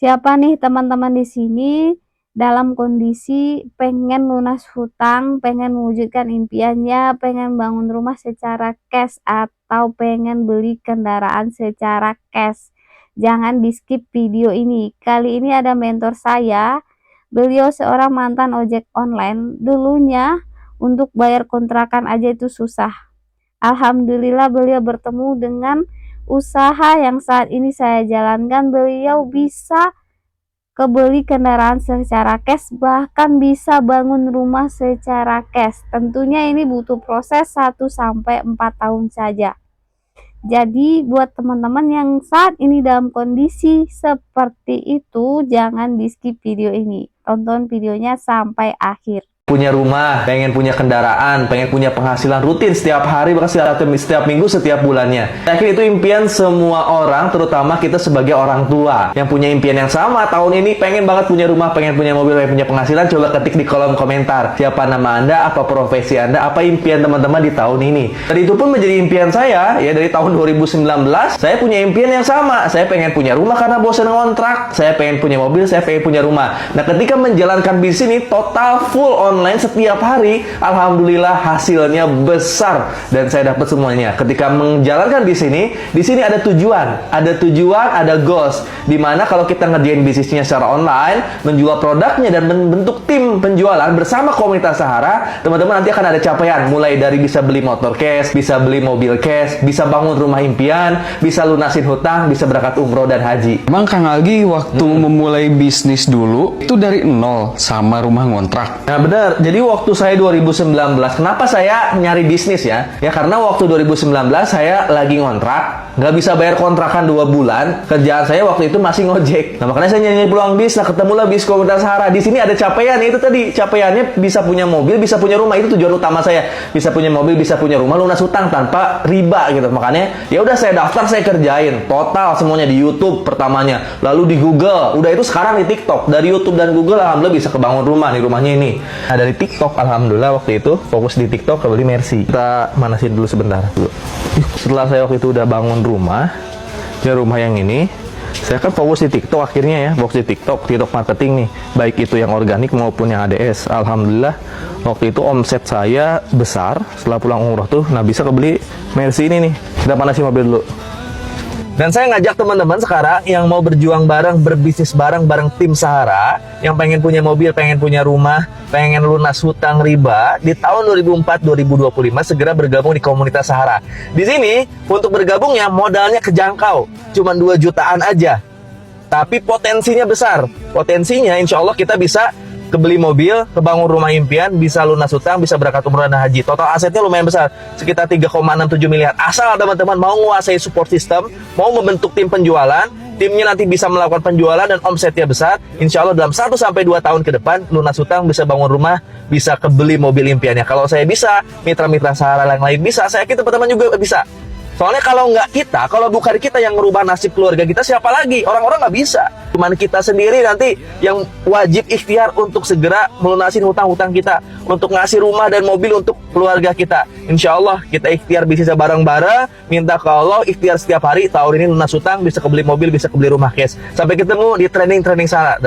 Siapa nih teman-teman di sini dalam kondisi pengen lunas hutang, pengen mewujudkan impiannya, pengen bangun rumah secara cash atau pengen beli kendaraan secara cash? Jangan di-skip video ini. Kali ini ada mentor saya. Beliau seorang mantan ojek online. Dulunya untuk bayar kontrakan aja itu susah. Alhamdulillah beliau bertemu dengan usaha yang saat ini saya jalankan. Beliau bisa kebeli kendaraan secara cash, bahkan bisa bangun rumah secara cash. Tentunya ini butuh proses 1-4 tahun saja. Jadi buat teman-teman yang saat ini dalam kondisi seperti itu, jangan di skip video ini. Tonton videonya sampai akhir. Punya rumah, pengen punya kendaraan, pengen punya penghasilan rutin setiap hari, bahkan setiap minggu, setiap bulannya. Yakin itu impian semua orang, terutama kita sebagai orang tua yang punya impian yang sama. Tahun ini pengen banget punya rumah, pengen punya mobil, pengen punya penghasilan. Coba ketik di kolom komentar siapa nama Anda, apa profesi Anda, apa impian teman-teman di tahun ini. Dan itu pun menjadi impian saya ya dari tahun 2019. Saya punya impian yang sama. Saya pengen punya rumah karena bosan ngontrak. Saya pengen punya mobil, saya pengen punya rumah. Nah, ketika menjalankan bisnis ini total full online setiap hari, alhamdulillah hasilnya besar dan saya dapat semuanya. Ketika menjalankan di sini ada tujuan, ada goals. Dimana kalau kita ngerjain bisnisnya secara online, menjual produknya dan membentuk tim penjualan bersama komunitas Sahara, teman-teman nanti akan ada capaian. Mulai dari bisa beli motor cash, bisa beli mobil cash, bisa bangun rumah impian, bisa lunasin hutang, bisa berangkat umroh dan haji. Emang Kang Algi waktu memulai bisnis dulu itu dari nol sama rumah ngontrak? Nah benar, jadi waktu saya 2019, kenapa saya nyari bisnis ya? Ya karena waktu 2019 saya lagi ngontrak, nggak bisa bayar kontrakan 2 bulan, kerjaan saya waktu itu masih ngojek. Nah makanya saya nyari peluang bisnis, nah ketemulah bis komunitas Sahara. Di sini ada capaian, itu tadi capaiannya bisa punya mobil, bisa punya rumah, itu tujuan utama saya. Bisa punya mobil, bisa punya rumah, lunas hutang tanpa riba gitu. Makanya ya udah saya daftar, saya kerjain total semuanya di YouTube pertamanya, lalu di Google, udah itu sekarang di TikTok. Dari YouTube dan Google alhamdulillah bisa kebangun rumah nih, rumahnya ini. Nah dari TikTok alhamdulillah waktu itu fokus di TikTok kebeli Mercy. Kita manasin dulu sebentar dulu. Setelah saya waktu itu udah bangun rumah, ya rumah yang ini, saya kan fokus di TikTok akhirnya ya, fokus di TikTok marketing nih, baik itu yang organik maupun yang ADS. Alhamdulillah waktu itu omset saya besar setelah pulang umroh tuh, nah bisa kebeli Mercy ini nih. Kita panasin mobil dulu. Dan saya ngajak teman-teman sekarang yang mau berjuang bareng, berbisnis bareng tim Sahara, yang pengen punya mobil, pengen punya rumah, pengen lunas hutang riba di tahun 2004-2025 segera bergabung di komunitas Sahara. Di sini untuk bergabungnya modalnya kejangkau, cuma 2 jutaan aja. Tapi potensinya besar. Potensinya insya Allah kita bisa kebeli mobil, kebangun rumah impian, bisa lunas hutang, bisa berangkat umroh dan haji. Total asetnya lumayan besar, sekitar 3,67 miliar. Asal teman-teman mau menguasai support system, mau membentuk tim penjualan, timnya nanti bisa melakukan penjualan dan omsetnya besar. Insya Allah dalam 1-2 tahun ke depan, lunas hutang, bisa bangun rumah, bisa kebeli mobil impiannya. Kalau saya bisa, mitra-mitra Sahara yang lain bisa, saya yakin teman-teman juga bisa. Soalnya kalau nggak kita, kalau bukan kita yang merubah nasib keluarga kita, siapa lagi? Orang-orang nggak bisa. Cuman kita sendiri nanti yang wajib ikhtiar untuk segera melunasin hutang-hutang kita, untuk ngasih rumah dan mobil untuk keluarga kita. Insya Allah kita ikhtiar bisnisnya bareng-bareng, minta ke Allah ikhtiar setiap hari. Tahun ini lunas hutang, bisa kebeli mobil, bisa kebeli rumah cash. Sampai ketemu di training Sahara.